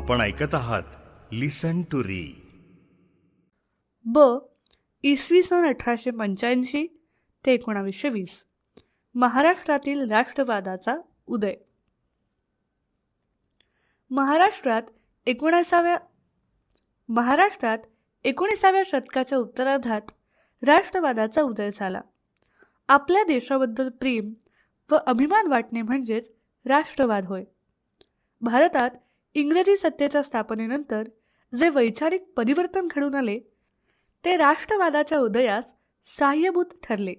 आपण ऐकत आहात लिसन टू री. इसवी सन 1885 ते 1920 महाराष्ट्रातील राष्ट्रवादाचा उदय. महाराष्ट्रात 19व्या शतकाच्या उत्तरार्धात राष्ट्रवादाचा उदय झाला. आपल्या देशाबद्दल प्रेम व अभिमान वाटणे म्हणजेच राष्ट्रवाद होय. भारतात इंग्रजी सत्तेच्या स्थापनेनंतर जे वैचारिक परिवर्तन घडून आले ते राष्ट्रवादाच्या उदयास सहाय्यभूत ठरले.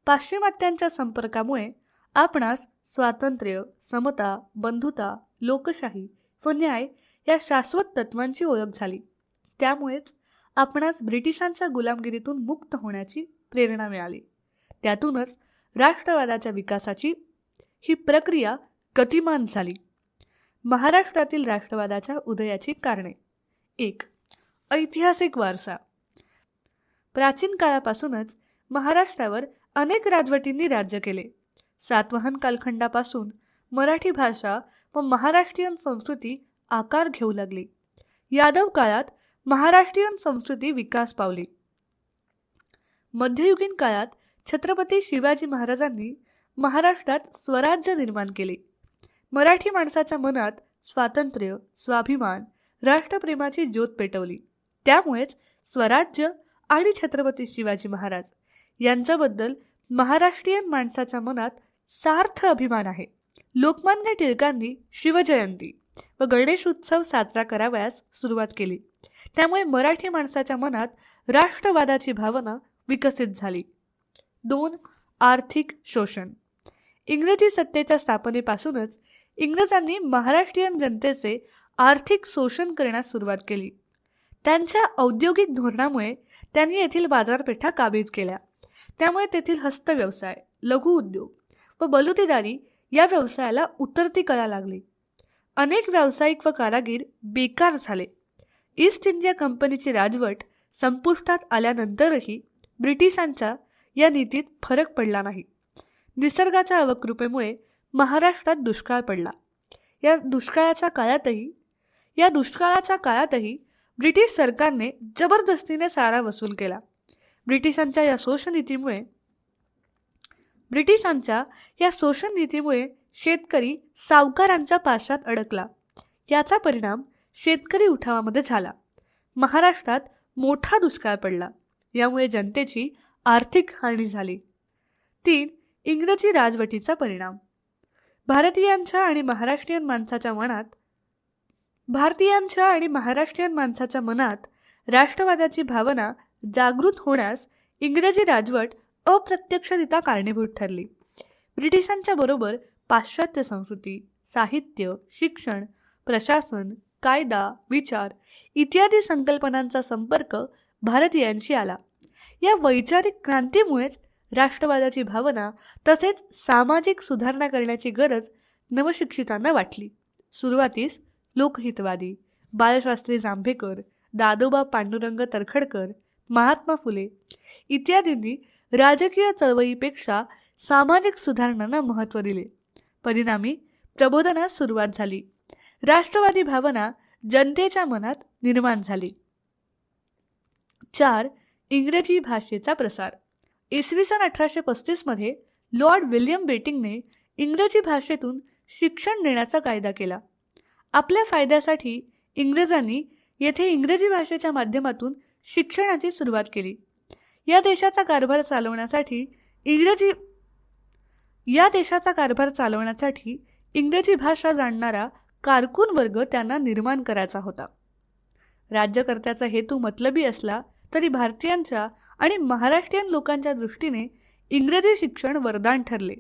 पाश्चिमात्यांच्या संपर्कामुळे आपणास स्वातंत्र्य, समता, बंधुता, लोकशाही व न्याय या शाश्वत तत्वांची ओळख झाली. त्यामुळेच आपणास ब्रिटिशांच्या गुलामगिरीतून मुक्त होण्याची प्रेरणा मिळाली. त्यातूनच राष्ट्रवादाच्या विकासाची ही प्रक्रिया गतिमान झाली. महाराष्ट्रातील राष्ट्रवादाच्या उदयाची कारणे. 1. ऐतिहासिक वारसा. प्राचीन काळापासूनच महाराष्ट्रावर अनेक राजवटींनी राज्य केले. सातवाहन कालखंडापासून मराठी भाषा व महाराष्ट्रीयन संस्कृती आकार घेऊ लागली. यादव काळात महाराष्ट्रीयन संस्कृती विकास पावली. मध्ययुगीन काळात छत्रपती शिवाजी महाराजांनी महाराष्ट्रात स्वराज्य निर्माण केले. मराठी माणसाच्या मनात स्वातंत्र्य, स्वाभिमान, राष्ट्रप्रेमाची ज्योत पेटवली. त्यामुळेच स्वराज्य आणि छत्रपती शिवाजी महाराज यांच्याबद्दल महाराष्ट्रीयन माणसाच्या मनात सार्थ अभिमान आहे. लोकमान्य टिळकांनी शिवजयंती व गणेश उत्सव साजरा करावयास सुरुवात केली. त्यामुळे मराठी माणसाच्या मनात राष्ट्रवादाची भावना विकसित झाली. 2. आर्थिक शोषण. इंग्रजी सत्तेच्या स्थापनेपासूनच इंग्रजांनी महाराष्ट्रीयन जनतेचे आर्थिक शोषण करण्यास सुरुवात केली. त्यांच्या औद्योगिक धोरणामुळे त्यांनी येथील बाजारपेठा काबीज केल्या. त्यामुळे तेथील हस्तव्यवसाय, लघु उद्योग व बलुतेदारी या व्यवसायाला उतरती कळा लागली. अनेक व्यावसायिक व कारागीर बेकार झाले. ईस्ट इंडिया कंपनीची राजवट संपुष्टात आल्यानंतरही ब्रिटिशांच्या या नीतीत फरक पडला नाही. निसर्गाच्या अवकृपेमुळे महाराष्ट्रात दुष्काळ पडला. या दुष्काळाच्या काळातही ब्रिटिश सरकारने जबरदस्तीने सारा वसूल केला. ब्रिटिशांच्या या शोषण नीतीमुळे शेतकरी सावकारांच्या पाशात अडकला. याचा परिणाम शेतकरी उठावामध्ये झाला. महाराष्ट्रात मोठा दुष्काळ पडला. यामुळे जनतेची आर्थिक हानी झाली. 3. इंग्रजी राजवटीचा परिणाम. भारतीयांच्या आणि महाराष्ट्रीयन माणसाच्या मनात राष्ट्रवादाची भावना जागृत होण्यास इंग्रजी राजवट अप्रत्यक्षरित्या कारणीभूत ठरली. ब्रिटिशांच्या बरोबर पाश्चात्य संस्कृती, साहित्य, शिक्षण, प्रशासन, कायदा, विचार इत्यादी संकल्पनांचा संपर्क भारतीयांशी आला. या वैचारिक क्रांतीमुळेच राष्ट्रवादाची भावना तसेच सामाजिक सुधारणा करण्याची गरज नवशिक्षितांना वाटली. सुरुवातीस लोकहितवादी बाळशास्त्री जांभेकर, दादोबा पांडुरंग तरखडकर, महात्मा फुले इत्यादींनी राजकीय चळवळीपेक्षा सामाजिक सुधारणांना महत्त्व दिले. परिणामी प्रबोधनास सुरुवात झाली. राष्ट्रवादी भावना जनतेच्या मनात निर्माण झाली. 4. इंग्रजी भाषेचा प्रसार. इसवी सन 1835 मध्ये लॉर्ड विल्यम बेटिंगने इंग्रजी भाषेतून शिक्षण देण्याचा कायदा केला. आपल्या फायद्यासाठी इंग्रजांनी येथे इंग्रजी भाषेच्या माध्यमातून शिक्षणाची सुरुवात केली. या देशाचा कारभार चालवण्यासाठी इंग्रजी भाषा जाणणारा कारकून वर्ग त्यांना निर्माण करायचा होता. राज्यकर्त्याचा हेतू मतलबी असला तरी भारतीयांच्या आणि महाराष्ट्रीयन लोकांच्या दृष्टीने इंग्रजी शिक्षण वरदान ठरले.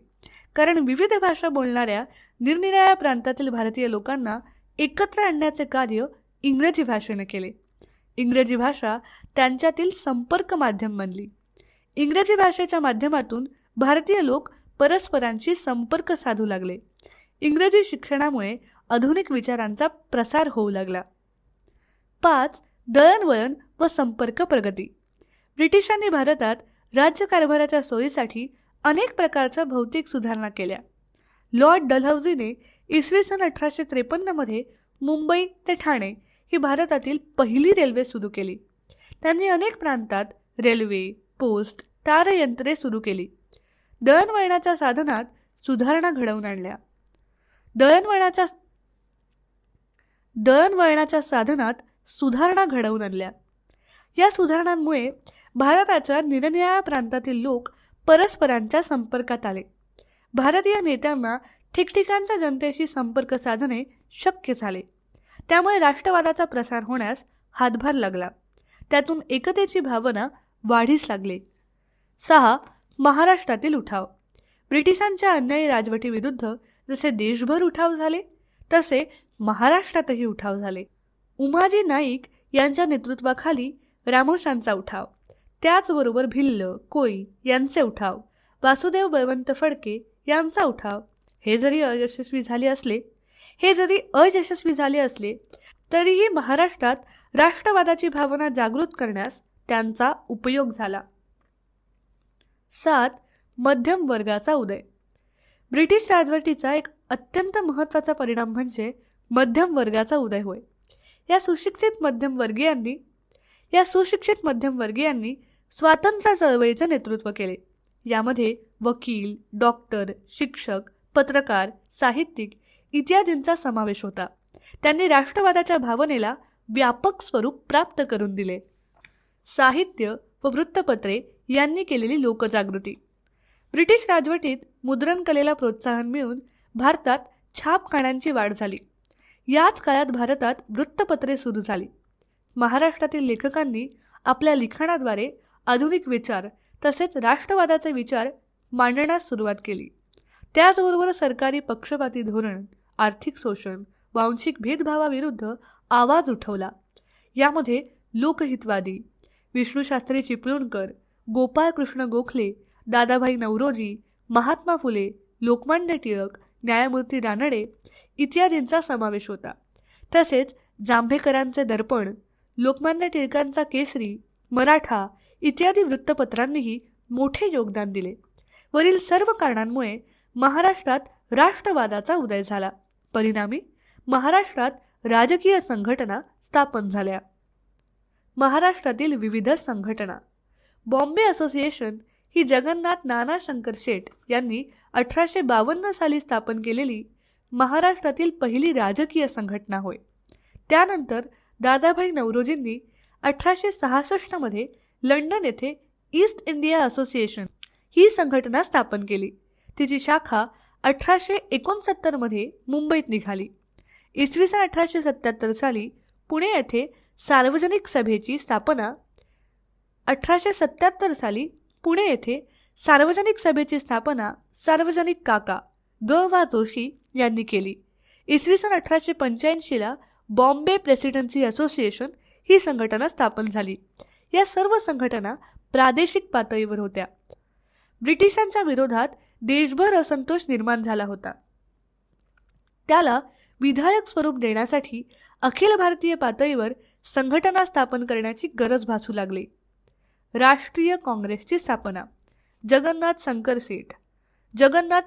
कारण विविध भाषा बोलणाऱ्या निरनिराळ्या प्रांतातील भारतीय लोकांना एकत्र आणण्याचे कार्य इंग्रजी भाषेने केले. इंग्रजी भाषा त्यांच्यातील संपर्क माध्यम बनली. इंग्रजी भाषेच्या माध्यमातून भारतीय लोक परस्परांशी संपर्क साधू लागले. इंग्रजी शिक्षणामुळे आधुनिक विचारांचा प्रसार होऊ लागला. 5. दळणवळण व संपर्क प्रगती. ब्रिटिशांनी भारतात राज्यकारभाराच्या सोयीसाठी अनेक प्रकारच्या भौतिक सुधारणा केल्या. लॉर्ड डलहौसीने इसवी सन 1853 मध्ये मुंबई ते ठाणे ही भारतातील पहिली रेल्वे सुरू केली. त्यांनी अनेक प्रांतात रेल्वे, पोस्ट, तारयंत्रे सुरू केली. दळणवळणाच्या साधनात सुधारणा घडवून आणल्या. दळणवळणाच्या साधनात सुधारणा घडवून आणल्या. या सुधारणांमुळे भारताच्या निरनिराळ्या प्रांतातील लोक परस्परांच्या संपर्कात आले. भारतीय नेत्यांना ठिकठिकाणच्या जनतेशी संपर्क साधणे शक्य झाले. त्यामुळे राष्ट्रवादाचा प्रसार होण्यास हातभार लागला. त्यातून एकतेची भावना वाढीस लागली. 6. महाराष्ट्रातील उठाव. ब्रिटिशांच्या अन्यायी राजवटीविरुद्ध जसे देशभर उठाव झाले तसे महाराष्ट्रातही उठाव झाले. उमाजी नाईक यांच्या नेतृत्वाखाली रामोशांचा उठाव, त्याचबरोबर भिल्ल, कोळी यांचे उठाव, वासुदेव बळवंत फडके यांचा उठाव हे जरी अयशस्वी झाले असले तरीही महाराष्ट्रात राष्ट्रवादाची भावना जागृत करण्यास त्यांचा उपयोग झाला. 7. मध्यम वर्गाचा उदय. ब्रिटिश राजवटीचा एक अत्यंत महत्त्वाचा परिणाम म्हणजे मध्यम वर्गाचा उदय होय. या सुशिक्षित मध्यमवर्गीयांनी स्वातंत्र्य चळवळीचे नेतृत्व केले. यामध्ये वकील, डॉक्टर, शिक्षक, पत्रकार, साहित्यिक इत्यादींचा समावेश होता. त्यांनी राष्ट्रवादाच्या भावनेला व्यापक स्वरूप प्राप्त करून दिले. साहित्य व वृत्तपत्रे यांनी केलेली लोकजागृती. ब्रिटिश राजवटीत मुद्रण कलेला प्रोत्साहन मिळून भारतात छापखान्यांची वाढ झाली. याच काळात भारतात वृत्तपत्रे सुरू झाली. महाराष्ट्रातील लेखकांनी आपल्या लिखाणाद्वारे आधुनिक विचार तसेच राष्ट्रवादाचे विचार मांडण्यास सुरुवात केली. त्याचबरोबर सरकारी पक्षपाती धोरण, आर्थिक शोषण, वांशिक भेदभावाविरुद्ध आवाज उठवला. यामध्ये लोकहितवादी विष्णूशास्त्री चिपळूणकर, गोपाळकृष्ण गोखले, दादाभाई नौरोजी, महात्मा फुले, लोकमान्य टिळक, न्यायमूर्ती रानडे इत्यादींचा समावेश होता. तसेच जांभेकरांचे दर्पण, लोकमान्य टिळकांचा केसरी, मराठा इत्यादी वृत्तपत्रांनीही मोठे योगदान दिले. वरील सर्व कारणांमुळे महाराष्ट्रात राष्ट्रवादाचा उदय झाला. परिणामी महाराष्ट्रात राजकीय संघटना स्थापन झाल्या. महाराष्ट्रातील विविध संघटना. बॉम्बे असोसिएशन ही जगन्नाथ नाना शंकर शेठ यांनी 1852 साली स्थापन केलेली महाराष्ट्रातील पहिली राजकीय संघटना होय. त्यानंतर दादाभाई नौरोजींनी 1866 मध्ये लंडन येथे ईस्ट इंडिया असोसिएशन ही संघटना स्थापन केली. तिची शाखा 1869 मध्ये मुंबईत निघाली. इसवी सन 1877 साली पुणे येथे सार्वजनिक सभेची स्थापना 1877 साली पुणे येथे सार्वजनिक सभेची स्थापना सार्वजनिक काका ग वा जोशी यांनी केली. इसवी सन 1885 ला बॉम्बे प्रेसिडेन्सी असोसिएशन ही संघटना स्थापन झाली. या सर्व संघटना प्रादेशिक पातळीवर होत्या. ब्रिटिशांच्या विरोधात देशभर असंतोष निर्माण झाला होता. त्याला विधायक स्वरूप देण्यासाठी अखिल भारतीय पातळीवर संघटना स्थापन करण्याची गरज भासू लागली. राष्ट्रीय काँग्रेसची स्थापना. जगन्नाथ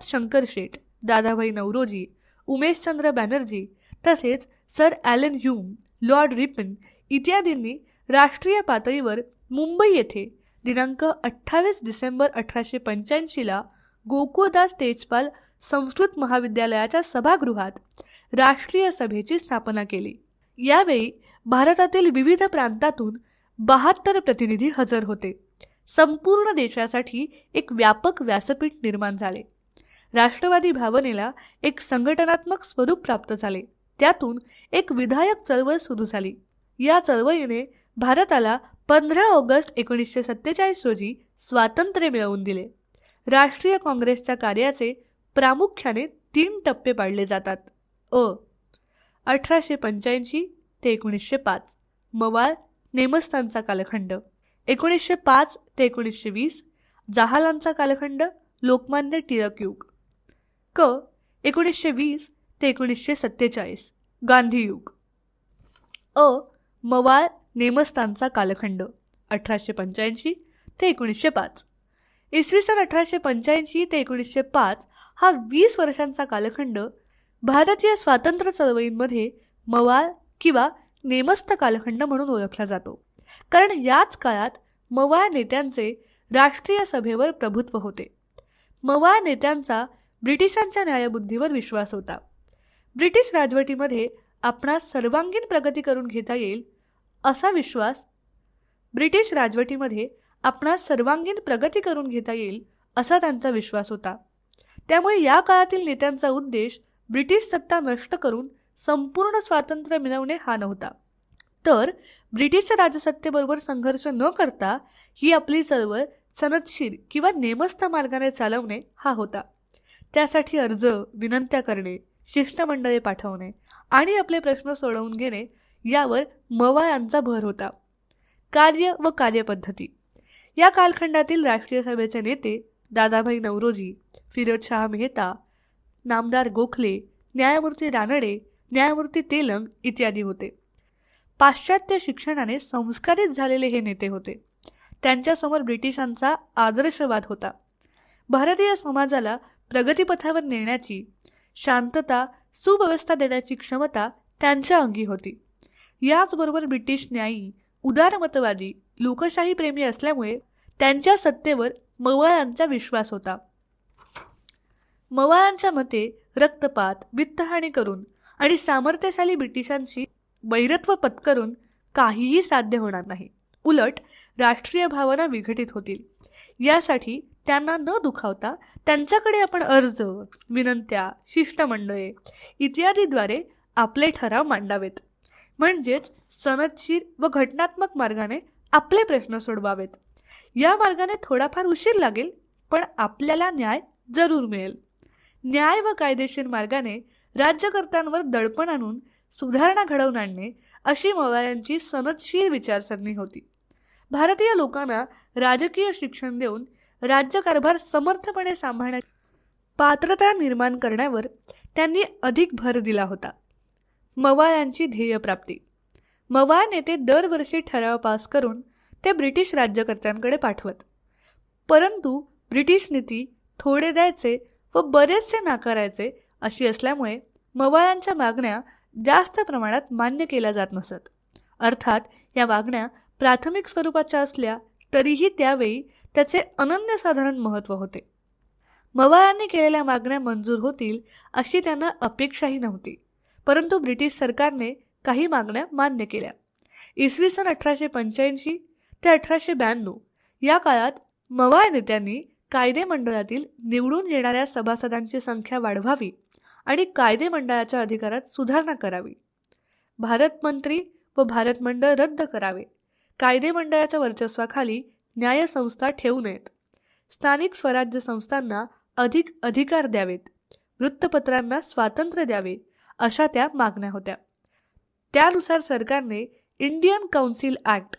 शंकर शेठ, दादाभाई नौरोजी, उमेशचंद्र बॅनर्जी तसेच sir Allan Hume, lord Ripon इत्यादींनी राष्ट्रीय पातळीवर मुंबई येथे दिनांक 28 डिसेंबर 1885 ला गोकुळदास तेजपाल संस्कृत महाविद्यालयाच्या सभागृहात राष्ट्रीय सभेची स्थापना केली. यावेळी भारतातील विविध प्रांतातून 72 प्रतिनिधी हजर होते. संपूर्ण देशासाठी एक व्यापक व्यासपीठ निर्माण झाले. राष्ट्रवादी भावनेला एक संघटनात्मक स्वरूप प्राप्त झाले. त्यातून एक विधायक चळवळ सुरू झाली. या चळवळीने भारताला 15 ऑगस्ट 1947 रोजी स्वातंत्र्य मिळवून दिले. राष्ट्रीय काँग्रेसच्या कार्याचे प्रामुख्याने 3 टप्पे पाडले जातात. 1885 ते 1905 मवाळ नेमस्थानचा कालखंड. 1905 ते 1920 जहालांचा कालखंड, लोकमान्य टिळक युग. 1920 ते 1947 गांधी युग. मवाळ नेमस्थानचा कालखंड 1885 ते 1905. इसवी सन 1885 ते 1905 हा 20 वर्षांचा कालखंड भारतीय स्वातंत्र्य चळवळींमध्ये मवाळ किंवा नेमस्त कालखंड म्हणून ओळखला जातो, कारण याच काळात मवाळ नेत्यांचे राष्ट्रीय सभेवर प्रभुत्व होते. मवाळ नेत्यांचा ब्रिटिशांच्या न्यायबुद्धीवर विश्वास होता. ब्रिटिश राजवटीमध्ये आपणास सर्वांगीण प्रगती करून घेता येईल असा विश्वास ब्रिटिश राजवटीमध्ये आपणास सर्वांगीण प्रगती करून घेता येईल असा त्यांचा विश्वास होता. त्यामुळे या काळातील नेत्यांचा उद्देश ब्रिटिश सत्ता नष्ट करून संपूर्ण स्वातंत्र्य मिळवणे हा नव्हता, तर ब्रिटिश राजसत्तेबरोबर संघर्ष न करता ही आपली चळवळ सनदशीर किंवा नेमस्त मार्गाने चालवणे हा होता. त्यासाठी अर्ज, विनंत्या करणे, शिष्टमंडळे पाठवणे आणि आपले प्रश्न सोडवून घेणे यावर मवाळांचा भर होता. कार्य व कार्यपद्धती. या कालखंडातील राष्ट्रीय सभेचे नेते दादाभाई नौरोजी, फिरोजशाह मेहता, नामदार गोखले, न्यायमूर्ती रानडे, न्यायमूर्ती तेलंग इत्यादी होते. पाश्चात्य शिक्षणाने संस्कारित झालेले हे नेते होते. त्यांच्यासमोर ब्रिटिशांचा आदर्शवाद होता. भारतीय समाजाला प्रगतीपथावर नेण्याची, शांतता, सुव्यवस्था देण्याची क्षमता त्यांच्या अंगी होती. याचबरोबर ब्रिटिश न्यायी, उदारमतवादी, लोकशाही प्रेमी असल्यामुळे त्यांच्या सत्तेवर मवाळांचा विश्वास होता. मवाळांच्या मते रक्तपात, वित्तहानी करून आणि सामर्थ्यशाली ब्रिटिशांशी वैरत्व पत्करून काहीही साध्य होणार नाही. उलट राष्ट्रीय भावना विघटित होतील. यासाठी त्यांना न दुखावता त्यांच्याकडे आपण अर्ज, विनंत्या, शिष्टमंडळे इत्यादीद्वारे आपले ठराव मांडावेत. म्हणजेच सनदशीर व घटनात्मक मार्गाने आपले प्रश्न सोडवावेत. या मार्गाने थोडाफार उशीर लागेल, पण आपल्याला न्याय जरूर मिळेल. न्याय व कायदेशीर मार्गाने राज्यकर्त्यांवर दडपण आणून सुधारणा घडवून आणणे अशी मवाळांची सनदशीर विचारसरणी होती. भारतीय लोकांना राजकीय शिक्षण देऊन राज्यकारभार समर्थपणे सांभाळण्याची पात्रता निर्माण करण्यावर त्यांनी अधिक भर दिला होता. मवाळांची ध्येयप्राप्ती. मवाळ नेते दरवर्षी ठराव पास करून ते ब्रिटिश राज्यकर्त्यांकडे पाठवत. परंतु ब्रिटिश नीती थोडे द्यायचे व बरेचसे नाकारायचे अशी असल्यामुळे मवाळांच्या मागण्या जास्त प्रमाणात मान्य केल्या जात नसत. अर्थात या मागण्या प्राथमिक स्वरूपाच्या असल्या तरीही त्यावेळी त्याचे अनन्यसाधारण महत्त्व होते. मवाळांनी केलेल्या मागण्या मंजूर होतील अशी त्यांना अपेक्षाही नव्हती, परंतु ब्रिटिश सरकारने काही मागण्या मान्य केल्या. इसवी सन 1885 ते 1892 या काळात मवाळ नेत्यांनी कायदे मंडळातील निवडून येणाऱ्या सभासदांची संख्या वाढवावी आणि कायदे मंडळाच्या अधिकारात सुधारणा करावी. भारत मंत्री व भारत मंडळ रद्द करावे. कायदे मंडळाच्या वर्चस्वाखाली न्यायसंस्था ठेवू नयेत. स्थानिक स्वराज्य संस्थांना अधिक अधिकार द्यावेत. वृत्तपत्रांना स्वातंत्र्य द्यावे अशा त्या मागण्या होत्या. त्यानुसार सरकारने इंडियन काउन्सिल ॲक्ट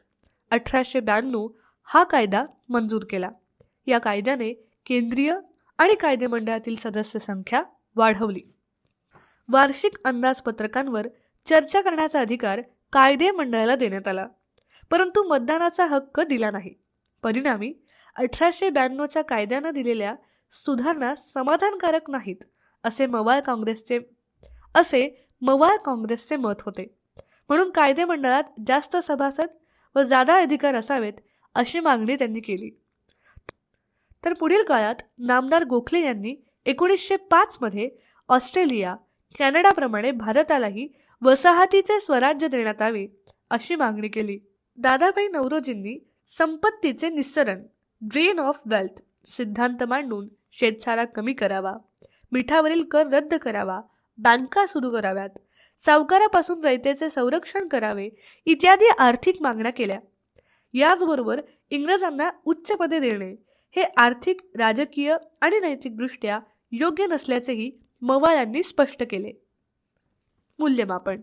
1892 हा कायदा मंजूर केला. या कायद्याने केंद्रीय आणि कायदे मंडळातील सदस्य संख्या वाढवली. वार्षिक अंदाजपत्रकांवर चर्चा करण्याचा अधिकार कायदे मंडळाला देण्यात आला, परंतु मतदानाचा हक्क दिला नाही. परिणामी 1892च्या कायद्यानं दिलेल्या सुधारणा समाधानकारक नाहीत असे मवाळ काँग्रेसचे मत होते. म्हणून कायदे मंडळात जास्त सभासद व जादा अधिकार असावेत अशी मागणी त्यांनी केली. तर पुढील काळात नामदार गोखले यांनी 1905 मध्ये ऑस्ट्रेलिया, कॅनडाप्रमाणे भारतालाही वसाहतीचे स्वराज्य देण्यात यावे अशी मागणी केली. दादाभाई नौरोजींनी संपत्तीचे निस्सरण, ड्रेन ऑफ वेल्थ सिद्धांत मांडून शेतसारा कमी करावा, मिठावरील कर रद्द करावा, बँका सुरू कराव्यात, सावकारापासून रयतेचे संरक्षण करावे इत्यादी आर्थिक मागण्या केल्या. याचबरोबर इंग्रजांना उच्च पदे देणे हे आर्थिक, राजकीय आणि नैतिकदृष्ट्या योग्य नसल्याचेही मवाळांनी स्पष्ट केले. मूल्यमापन.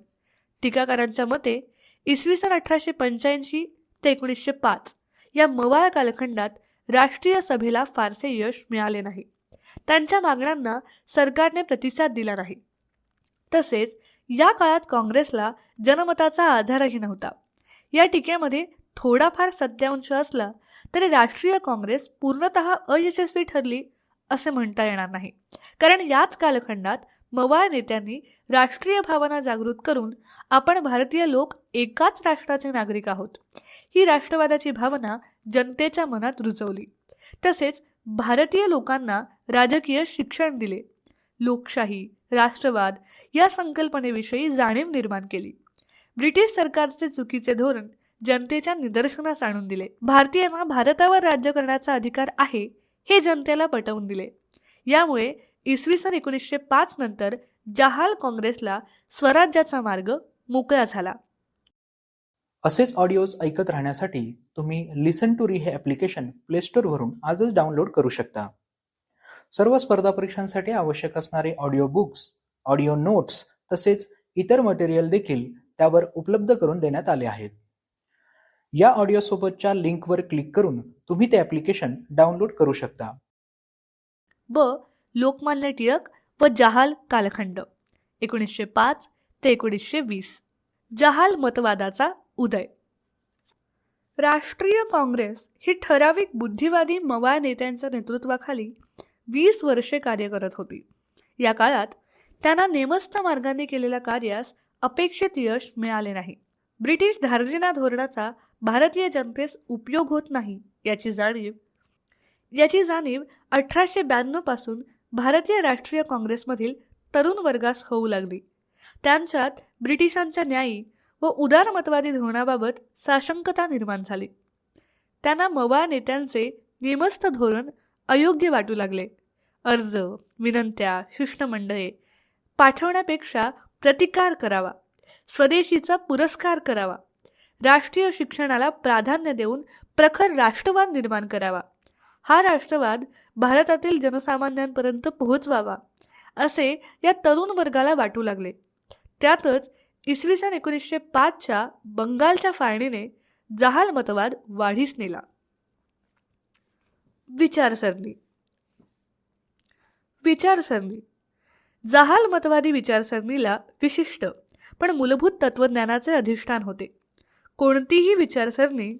टीकाकारांच्या मते इसवी सन 1885 ते 1905 या मवाळ कालखंडात राष्ट्रीय सभेला फारसे यश मिळाले नाही. त्यांच्या मागण्यांना सरकारने प्रतिसाद दिला नाही. तसेच या काळात काँग्रेसला जनमताचा आधारही नव्हता. या टीकेमध्ये थोडाफार सत्यांश असला तरी राष्ट्रीय काँग्रेस पूर्णतः अयशस्वी ठरली असे म्हणता येणार नाही, कारण याच कालखंडात मवाळ नेत्यांनी राष्ट्रीय भावना जागृत करून आपण भारतीय लोक एकाच राष्ट्राचे नागरिक आहोत ही राष्ट्रवादाची भावना जनतेच्या मनात रुजवली. तसेच भारतीय लोकांना राजकीय शिक्षण दिले. लोकशाही, राष्ट्रवाद या संकल्पनेविषयी जाणीव निर्माण केली. ब्रिटिश सरकारचे चुकीचे धोरण जनतेच्या निदर्शनास आणून दिले. भारतीयांना भारतावर राज्य करण्याचा अधिकार आहे हे जनतेला पटवून दिले. यामुळे इसवी सन 1905 नंतर जहाल काँग्रेसला स्वराज्याचा मार्ग मोकळा झाला. असेच ऑडिओज ऐकत राहण्यासाठी तुम्ही लिसन टू री हे ॲप्लिकेशन प्ले स्टोअरवरून आजच डाउनलोड करू शकता. सर्व स्पर्धा परीक्षांसाठी आवश्यक असणारे ऑडिओ बुक्स, ऑडिओ नोट्स तसेच इतर मटेरियल देखील त्यावर उपलब्ध करून देण्यात आले आहेत. या ऑडिओसोबतच्या लिंकवर क्लिक करून तुम्ही ते ॲप्लिकेशन डाउनलोड करू शकता. लोकमान्य टिळक व जहाल कालखंड 1905 ते 1920. जहाल मतवादाचा उदय. राष्ट्रीय काँग्रेस ही ठराविक बुद्धिवादी मवाळ नेत्यांच्या नेतृत्वाखाली 20 वर्षे कार्य करत होती. या काळात त्यांना नेमस्त मार्गाने केलेल्या कार्यास अपेक्षित यश मिळाले नाही. ब्रिटिश धार्जिना धोरणाचा भारतीय जनतेस उपयोग होत नाही याची जाणीव 1892 पासून भारतीय राष्ट्रीय काँग्रेसमधील तरुण वर्गास होऊ लागली. त्यांच्यात ब्रिटिशांच्या न्यायी व उदारमतवादी धोरणाबाबत साशंकता निर्माण झाली. त्यांना मवाळ नेत्यांचे नेमस्त धोरण अयोग्य वाटू लागले. अर्ज, विनंत्या, शिष्टमंडळे पाठवण्यापेक्षा प्रतिकार करावा, स्वदेशीचा पुरस्कार करावा, राष्ट्रीय शिक्षणाला प्राधान्य देऊन प्रखर राष्ट्रवाद निर्माण करावा, हा राष्ट्रवाद भारतातील जनसामान्यांपर्यंत पोहोचवावा असे या तरुण वर्गाला वाटू लागले. त्यातच इसवी सन 1905च्या बंगालच्या फाळणीने जहाल मतवाद वाढीस नेला. विचारसरणी. जहाल मतवादी विचारसरणीला विशिष्ट पण मूलभूत तत्वज्ञानाचे अधिष्ठान होते. कोणतीही विचारसरणी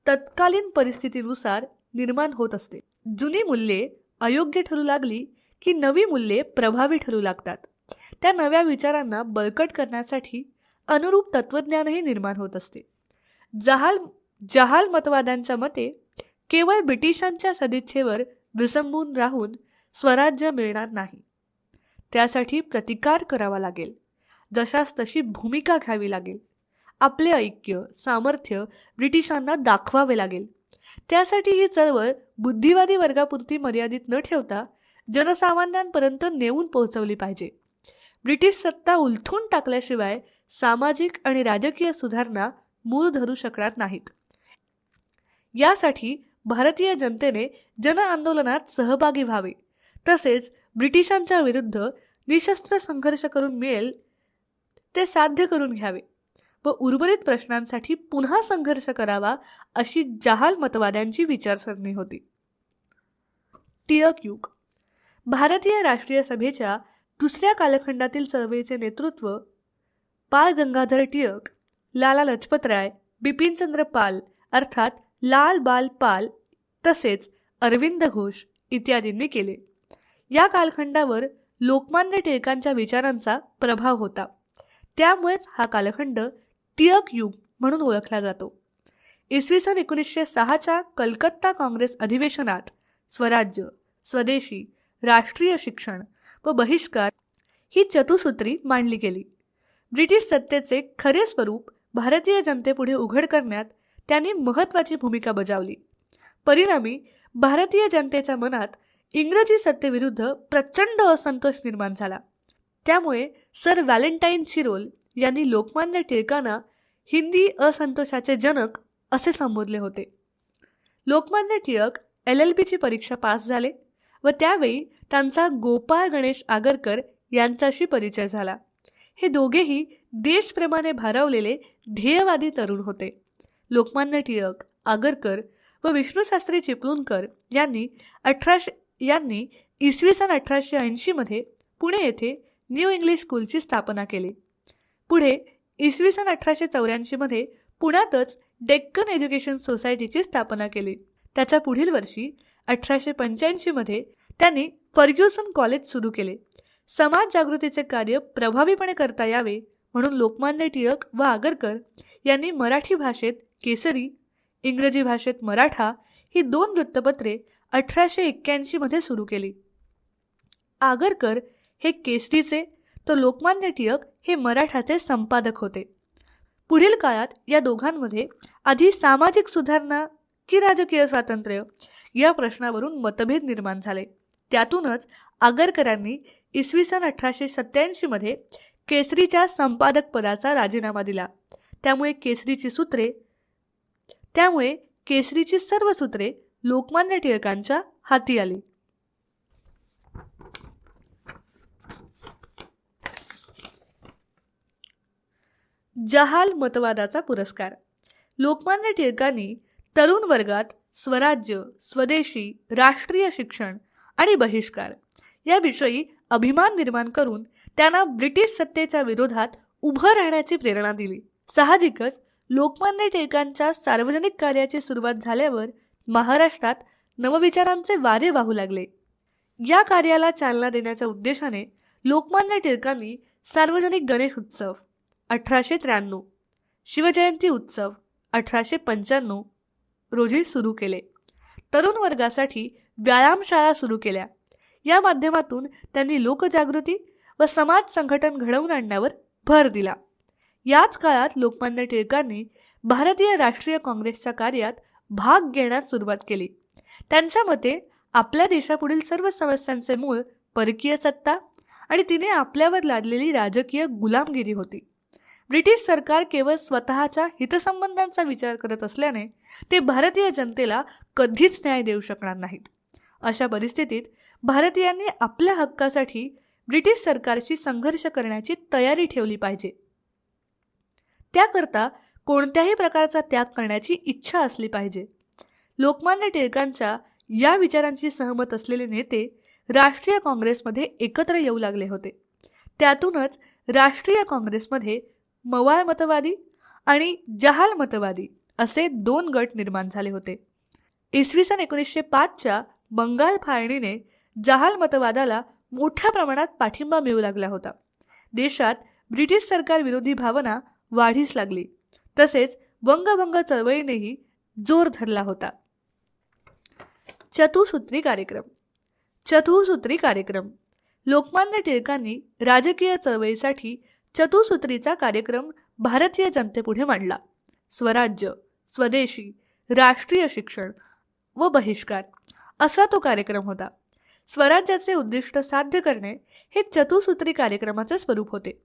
तत्कालीन परिस्थितीनुसार निर्माण होत असते. जुनी मूल्ये अयोग्य ठरू लागली की नवी मूल्ये प्रभावी ठरू लागतात. त्या नव्या विचारांना बळकट करण्यासाठी अनुरूप तत्वज्ञानही निर्माण होत असते. जहाल मतवाद्यांच्या मते केवळ ब्रिटिशांच्या सदिच्छेवर विसंबून राहून स्वराज्य मिळणार नाही. त्यासाठी प्रतिकार करावा लागेल, जशास तशी भूमिका घ्यावी लागेल, आपले ऐक्य, सामर्थ्य ब्रिटिशांना दाखवावे लागेल. त्यासाठी ही चळवळ बुद्धिवादी वर्गापुरती मर्यादित न ठेवता जनसामान्यांपर्यंत नेऊन पोहोचवली पाहिजे. ब्रिटिश सत्ता उलथून टाकल्याशिवाय सामाजिक आणि राजकीय सुधारणा मूळ धरू शकणार नाहीत. यासाठी भारतीय जनतेने जन आंदोलनात सहभागी व्हावे. तसेच ब्रिटिशांच्या विरुद्ध निशस्त्र संघर्ष करून मिळेल ते साध्य करून घ्यावे व उर्वरित प्रश्नांसाठी पुन्हा संघर्ष करावा अशी जहाल मतवाद्यांची विचारसरणी होती. टिळक युग. भारतीय राष्ट्रीय सभेच्या दुसऱ्या कालखंडातील चळवळीचे नेतृत्व बाळ गंगाधर टिळक, लाला लजपतराय, बिपिनचंद्र पाल अर्थात लाल बाल पाल तसेच अरविंद घोष इत्यादींनी केले. या कालखंडावर लोकमान्य टिळकांच्या विचारांचा प्रभाव होता. त्यामुळेच हा कालखंड टिळक युग म्हणून ओळखला जातो. इसवी सन 1906च्या कलकत्ता काँग्रेस अधिवेशनात स्वराज्य, स्वदेशी, राष्ट्रीय शिक्षण व बहिष्कार ही चतुसूत्री मांडली गेली. ब्रिटिश सत्तेचे खरे स्वरूप भारतीय जनतेपुढे उघड करण्यात त्यांनी महत्त्वाची भूमिका बजावली. परिणामी भारतीय जनतेच्या मनात इंग्रजी सत्तेविरुद्ध प्रचंड असंतोष निर्माण झाला. त्यामुळे सर व्हॅलेंटाईन शिरोल यांनी लोकमान्य टिळकांना हिंदी असंतोषाचे जनक असे संबोधले होते. लोकमान्य टिळक LLBची परीक्षा पास झाले व त्यावेळी त्यांचा गोपाळ गणेश आगरकर यांच्याशी परिचय झाला. हे दोघेही देशप्रेमाने भारावलेले ध्येयवादी तरुण होते. लोकमान्य टिळक, आगरकर व विष्णूशास्त्री चिपळूणकर यांनी इसवी सन 1880 मध्ये पुणे येथे न्यू इंग्लिश स्कूलची स्थापना केली. पुढे इसवी सन 1884 मध्ये पुण्यातच डेक्कन एज्युकेशन सोसायटीची स्थापना केली. त्याच्या पुढील वर्षी 1885 मध्ये त्यांनी फर्ग्युसन कॉलेज सुरू केले. समाज जागृतीचे कार्य प्रभावीपणे करता यावे म्हणून लोकमान्य टिळक व आगरकर यांनी मराठी भाषेत केसरी, इंग्रजी भाषेत मराठा ही 2 वृत्तपत्रे 1881 मध्ये सुरू केली. आगरकर हे केसरीचे तर लोकमान्य टिळक हे मराठाचे संपादक होते. पुढील काळात या दोघांमध्ये आधी सामाजिक सुधारणा की राजकीय स्वातंत्र्य या प्रश्नावरून मतभेद निर्माण झाले. त्यातूनच आगरकरांनी इसवी सन 1887 मध्ये केसरीच्या संपादक पदाचा राजीनामा दिला. त्यामुळे केसरीची सर्व सूत्रे लोकमान्य टिळकांच्या हाती आली. जहाल मतवादाचा पुरस्कार. लोकमान्य टिळकांनी तरुण वर्गात स्वराज्य, स्वदेशी, राष्ट्रीय शिक्षण आणि बहिष्कार याविषयी अभिमान निर्माण करून त्यांना ब्रिटिश सत्तेच्या विरोधात उभं राहण्याची प्रेरणा दिली. साहजिकच लोकमान्य टिळकांच्या सार्वजनिक कार्याची सुरुवात झाल्यावर महाराष्ट्रात नवविचारांचे वारे वाहू लागले. या कार्याला चालना देण्याच्या उद्देशाने लोकमान्य टिळकांनी सार्वजनिक गणेश उत्सव 1893, शिवजयंती उत्सव 1895 रोजी सुरू केले. तरुण वर्गासाठी व्यायामशाळा सुरू केल्या. या माध्यमातून त्यांनी लोकजागृती व समाज संघटन घडवून आणण्यावर भर दिला. याच काळात लोकमान्य टिळकांनी भारतीय राष्ट्रीय काँग्रेसच्या कार्यात भाग घेण्यास सुरुवात केली. त्यांच्या मते आपल्या देशापुढील सर्व समस्यांचे मूळ परकीय सत्ता आणि तिने आपल्यावर लादलेली राजकीय गुलामगिरी होती. ब्रिटिश सरकार केवळ स्वतःच्या हितसंबंधांचा विचार करत असल्याने ते भारतीय जनतेला कधीच न्याय देऊ शकणार नाहीत. अशा परिस्थितीत भारतीयांनी आपल्या हक्कासाठी ब्रिटिश सरकारशी संघर्ष करण्याची तयारी ठेवली पाहिजे. त्याकरता कोणत्याही प्रकारचा त्याग करण्याची इच्छा असली पाहिजे. लोकमान्य टिळकांच्या या विचारांची सहमत असलेले नेते राष्ट्रीय काँग्रेसमध्ये एकत्र येऊ लागले होते. त्यातूनच राष्ट्रीय काँग्रेसमध्ये मवाळ मतवादी आणि जहाल मतवादी असे 2 गट निर्माण झाले होते. इसवी सन 1905च्या बंगाल फाळणीने जहाल मतवादाला मोठ्या प्रमाणात पाठिंबा मिळू लागला होता. देशात ब्रिटिश सरकार विरोधी भावना वाढीस लागली. तसेच वंगभंग चळवळीनेही जोर धरला होता. चतुसूत्री कार्यक्रम. लोकमान्य टिळकांनी राजकीय चळवळीसाठी चतुसूत्रीचा कार्यक्रम भारतीय जनतेपुढे मांडला. स्वराज्य, स्वदेशी, राष्ट्रीय शिक्षण व बहिष्कार असा तो कार्यक्रम होता. स्वराज्याचे उद्दिष्ट साध्य करणे हे चतुसूत्री कार्यक्रमाचे स्वरूप होते.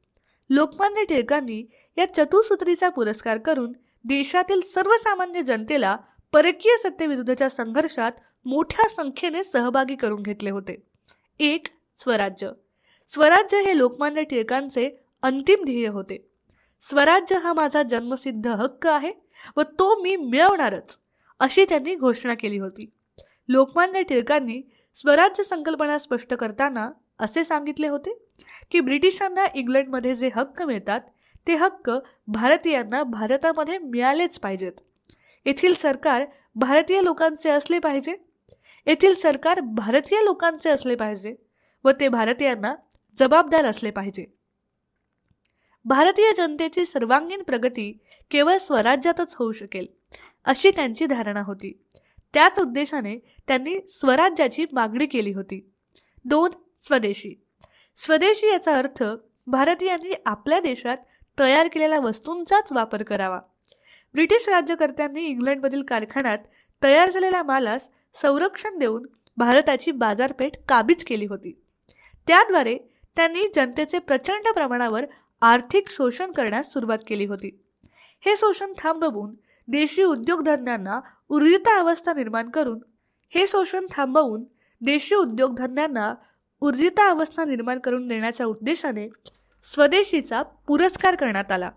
लोकमान्य टिळकांनी या चतुसूत्रीचा पुरस्कार करून देशातील सर्वसामान्य जनतेला परकीय सत्तेविरुद्धच्या संघर्षात मोठ्या संख्येने सहभागी करून घेतले होते. 1. स्वराज्य हे लोकमान्य टिळकांचे अंतिम ध्येय होते. स्वराज्य हा माझा जन्मसिद्ध हक्क आहे व तो मी मिळवणारच अशी त्यांनी घोषणा केली होती. लोकमान्य टिळकांनी स्वराज्य संकल्पना स्पष्ट करताना असे सांगितले होते की ब्रिटिशांना इंग्लंडमध्ये जे हक्क मिळतात ते हक्क भारतीयांना भारतामध्ये मिळालेच पाहिजेत. येथील सरकार भारतीय लोकांचे असले पाहिजे व ते भारतीयांना जबाबदार असले पाहिजे. भारतीय जनतेची सर्वांगीण प्रगती केवळ स्वराज्यातच होऊ शकेल अशी त्यांची धारणा होती. त्याच उद्देशाने त्यांनी स्वराज्याची मागणी केली होती. 2. स्वदेशी याचा अर्थ भारतीयांनी आपल्या देशात तयार केलेल्या वस्तूंचाच वापर करावा. ब्रिटिश राज्यकर्त्यांनी इंग्लंडमधील कारखान्यात तयार झालेल्या मालास संरक्षण देऊन भारताची बाजारपेठ काबीज केली होती. त्याद्वारे त्यांनी जनतेचे प्रचंड प्रमाणावर आर्थिक शोषण करण्यास सुरुवात केली होती. हे शोषण थांबवून देशी उद्योगधंद्यांना ऊर्जित अवस्था निर्माण करून देण्याच्या उद्देशाने स्वदेशीचा पुरस्कार करण्यात आला.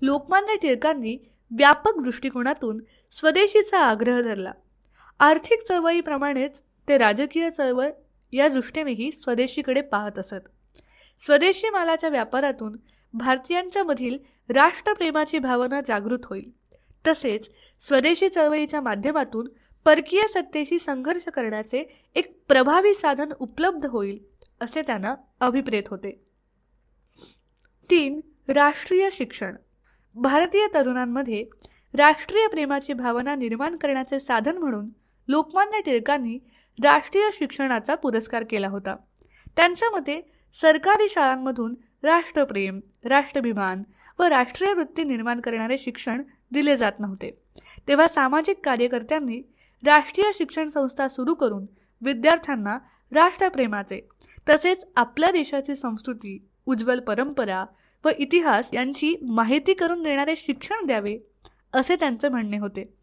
लोकमान्य टिळकांनी व्यापक दृष्टिकोनातून स्वदेशीचा आग्रह धरला. आर्थिक चळवळीप्रमाणेच ते राजकीय चळवळ या दृष्टीनेही स्वदेशीकडे पाहत असत. स्वदेशी मालाच्या व्यापारातून भारतीयांच्या मधील राष्ट्रप्रेमाची भावना जागृत होईल. तसेच स्वदेशी चळवळीच्या माध्यमातून परकीय सत्तेशी संघर्ष करण्याचे एक प्रभावी साधन उपलब्ध होईल असे त्यांना अभिप्रेत होते. 3. राष्ट्रीय शिक्षण. भारतीय तरुणांमध्ये राष्ट्रीय प्रेमाची भावना निर्माण करण्याचे साधन म्हणून लोकमान्य टिळकांनी राष्ट्रीय शिक्षणाचा पुरस्कार केला होता. त्यांच्या मते सरकारी शाळांमधून राष्ट्रप्रेम, राष्ट्राभिमान व राष्ट्रीय वृत्ती निर्माण करणारे शिक्षण दिले जात नव्हते. तेव्हा सामाजिक कार्यकर्त्यांनी राष्ट्रीय शिक्षण संस्था सुरू करून विद्यार्थ्यांना राष्ट्रप्रेमाचे तसेच आपल्या देशाची संस्कृती, उज्ज्वल परंपरा व इतिहास यांची माहिती करून देणारे शिक्षण द्यावे असे त्यांचे म्हणणे होते.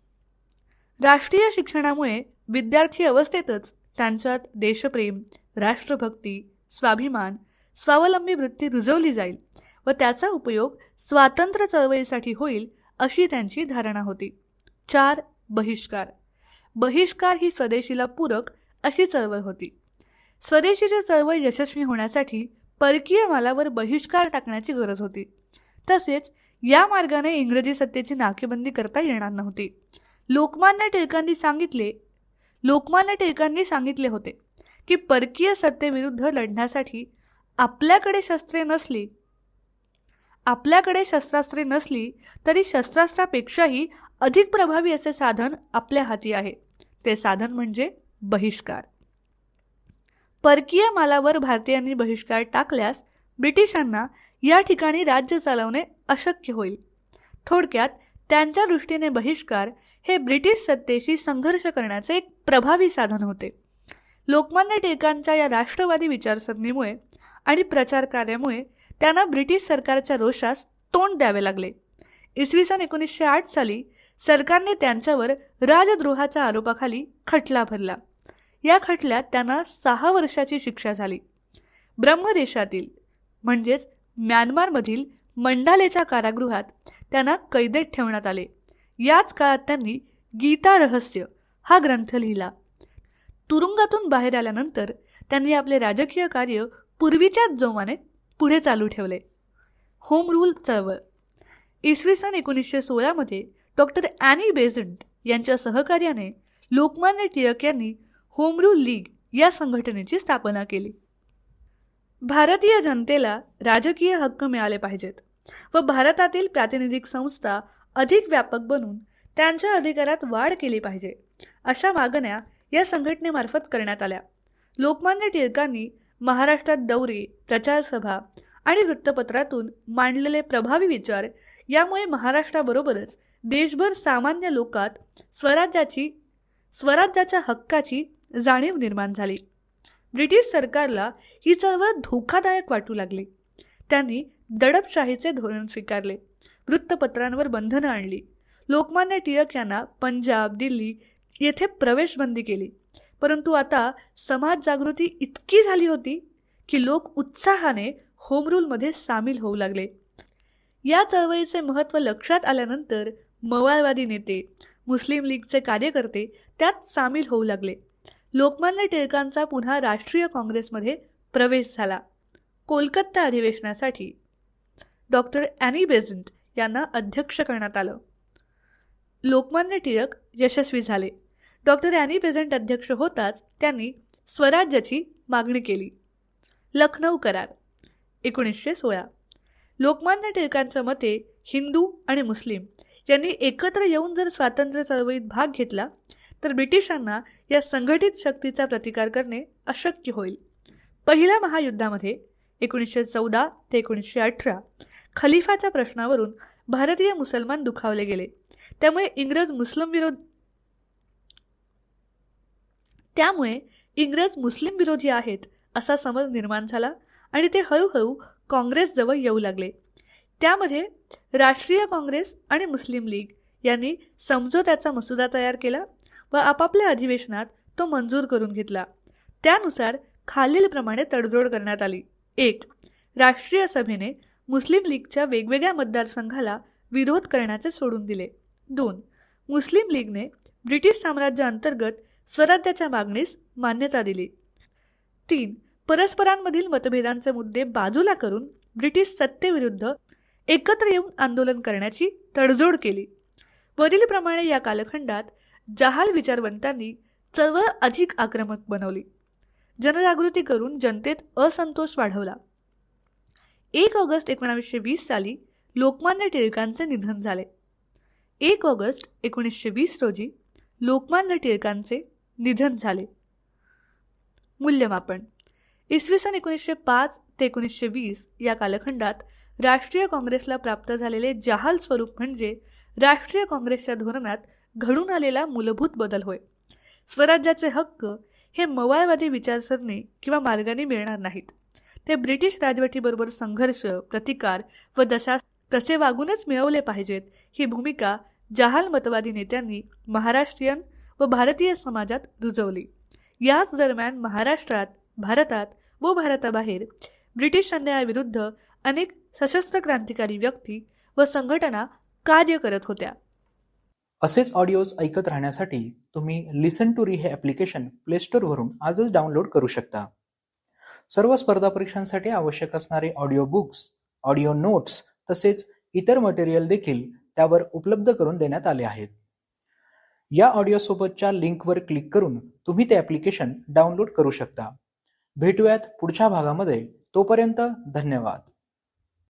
राष्ट्रीय शिक्षणामुळे विद्यार्थी अवस्थेतच त्यांच्यात देशप्रेम, राष्ट्रभक्ती, स्वाभिमान, स्वावलंबी वृत्ती रुजवली जाईल व त्याचा उपयोग स्वातंत्र्य चळवळीसाठी होईल अशी त्यांची धारणा होती. 4. बहिष्कार. बहिष्कार ही स्वदेशीला पूरक अशी चळवळ होती. स्वदेशीची चळवळ यशस्वी होण्यासाठी परकीय मालावर बहिष्कार टाकण्याची गरज होती. तसेच या मार्गाने इंग्रजी सत्तेची नाकेबंदी करता येणार नव्हती. लोकमान्य टिळकांनी सांगितले होते की परकीय सत्तेविरुद्ध लढण्यासाठी आपल्याकडे शस्त्रास्त्रे नसली तरी शस्त्रास्त्रापेक्षाही अधिक प्रभावी असे साधन आपल्या हाती आहे. ते साधन म्हणजे बहिष्कार. परकीय मालावर भारतीयांनी बहिष्कार टाकल्यास ब्रिटिशांना या ठिकाणी राज्य चालवणे अशक्य होईल. थोडक्यात त्यांच्या दृष्टीने बहिष्कार हे ब्रिटिश सत्तेशी संघर्ष करण्याचे एक प्रभावी साधन होते. लोकमान्य टिळकांच्या या राष्ट्रवादी विचारसरणीमुळे आणि प्रचार कार्यामुळे त्यांना ब्रिटिश सरकारच्या रोषास तोंड द्यावे लागले. इसवी सन 1908 साली सरकारने त्यांच्यावर राजद्रोहाच्या आरोपाखाली खटला भरला. या खटल्यात त्यांना 6 वर्षाची शिक्षा झाली. ब्रह्मदेशातील म्हणजेच म्यानमारमधील मंडालेच्या कारागृहात त्यांना कैदेत ठेवण्यात आले. याच काळात त्यांनी गीता रहस्य हा ग्रंथ लिहिला. तुरुंगातून बाहेर आल्यानंतर त्यांनी आपले राजकीय कार्य पूर्वीच्याच जोमाने पुढे चालू ठेवले. होम रूल चळवळ. इसवी सन 1916 मध्ये डॉक्टर ॲनी बेझंट यांच्या सहकार्याने लोकमान्य टिळक यांनी होम रूल लीग या संघटनेची स्थापना केली. भारतीय जनतेला राजकीय हक्क मिळाले पाहिजेत व भारतातील प्रातिनिधिक संस्था अधिक व्यापक बनून त्यांच्या अधिकारात वाढ केली पाहिजे अशा मागण्या या संघटनेमार्फत करण्यात आल्या. लोकमान्य टिळकांनी महाराष्ट्रात दौरे, प्रचारसभा आणि वृत्तपत्रातून मांडलेले प्रभावी विचार यामुळे महाराष्ट्राबरोबरच देशभर सामान्य लोकात स्वराज्याच्या हक्काची जाणीव निर्माण झाली. ब्रिटिश सरकारला ही चळवळ धोकादायक वाटू लागली. त्यांनी दडपशाहीचे धोरण स्वीकारले, वृत्तपत्रांवर बंधनं आणली. लोकमान्य टिळक यांना पंजाब, दिल्ली येथे प्रवेशबंदी केली. परंतु आता समाज जागृती इतकी झाली होती की लोक उत्साहाने होम रूलमध्ये सामील होऊ लागले. या चळवळीचे महत्त्व लक्षात आल्यानंतर मवाळवादी नेते, मुस्लिम लीगचे कार्यकर्ते त्यात सामील होऊ लागले. लोकमान्य टिळकांचा पुन्हा राष्ट्रीय काँग्रेसमध्ये प्रवेश झाला. कोलकाता अधिवेशनासाठी डॉक्टर ॲनी बेझंट यांना अध्यक्ष करण्यात आलं. लोकमान्य टिळक यशस्वी झाले. डॉक्टर ॲनी बेझंट अध्यक्ष होताच त्यांनी स्वराज्याची मागणी केली. लखनौ करार 1916. लोकमान्य टिळकांच्या मते हिंदू आणि मुस्लिम यांनी एकत्र येऊन जर स्वातंत्र्य चळवळीत भाग घेतला तर ब्रिटिशांना या संघटित शक्तीचा प्रतिकार करणे अशक्य होईल. पहिल्या महायुद्धामध्ये 1914 ते 1918 खलिफाच्या प्रश्नावरून भारतीय मुसलमान दुखावले गेले. त्यामुळे इंग्रज मुस्लिम विरोधी आहेत असा समज निर्माण झाला आणि ते हळूहळू काँग्रेसजवळ येऊ लागले. त्यामध्ये राष्ट्रीय काँग्रेस आणि मुस्लिम लीग यांनी समझोत्याचा मसुदा तयार केला व आपापल्या अधिवेशनात तो मंजूर करून घेतला. त्यानुसार खालीलप्रमाणे तडजोड करण्यात आली. 1. राष्ट्रीय सभेने मुस्लिम लीगच्या वेगवेगळ्या मतदारसंघाला विरोध करण्याचे सोडून दिले. 2. मुस्लिम लीगने ब्रिटिश साम्राज्याअंतर्गत स्वराज्याच्या मागणीस मान्यता दिली. 3. परस्परांमधील मतभेदांचे मुद्दे बाजूला करून ब्रिटिश सत्तेविरुद्ध एकत्र येऊन आंदोलन करण्याची तडजोड केली. वरीलप्रमाणे या कालखंडात जहाल विचारवंतांनी चळवळ अधिक आक्रमक बनवली. जनजागृती करून जनतेत असंतोष वाढवला. 1 ऑगस्ट 1920 साली लोकमान्य टिळकांचे निधन झाले. 1 ऑगस्ट 1920 रोजी लोकमान्य टिळकांचे निधन झाले. मूल्यमापन. इसवी सन 1905 ते 1920 या कालखंडात राष्ट्रीय काँग्रेसला प्राप्त झालेले जहाल स्वरूप म्हणजे राष्ट्रीय काँग्रेसच्या धोरणात घडून आलेला मूलभूत बदल होय. स्वराज्याचे हक्क हे मवाळवादी विचारसरणी किंवा मार्गाने मिळणार नाहीत. ते ब्रिटिश राजवटीबरोबर संघर्ष, प्रतिकार व तसे वागूनच मिळवले पाहिजेत, ही भूमिका जहाल मतवादी नेत्यांनी महाराष्ट्रीयन व भारतीय समाजात रुजवली. याच दरम्यान महाराष्ट्रात, भारतात व भारताबाहेर ब्रिटिश अन्यायाविरुद्ध अनेक सशस्त्र क्रांतिकारी व्यक्ती व संघटना कार्य करत होत्या. असेच ऑडिओज ऐकत राहण्यासाठी तुम्ही लिसन टू री हे ॲप्लिकेशन प्ले स्टोअरवरून आजच डाउनलोड करू शकता. सर्व स्पर्धा परीक्षांसाठी आवश्यक असणारे ऑडिओ बुक्स, ऑडिओ नोट्स तसेच इतर मटेरियल देखील त्यावर उपलब्ध करून देण्यात आले आहेत. या ऑडिओसोबतच्या लिंकवर क्लिक करून तुम्ही ते ॲप्लिकेशन डाउनलोड करू शकता. भेटूयात पुढच्या भागामध्ये. तोपर्यंत धन्यवाद.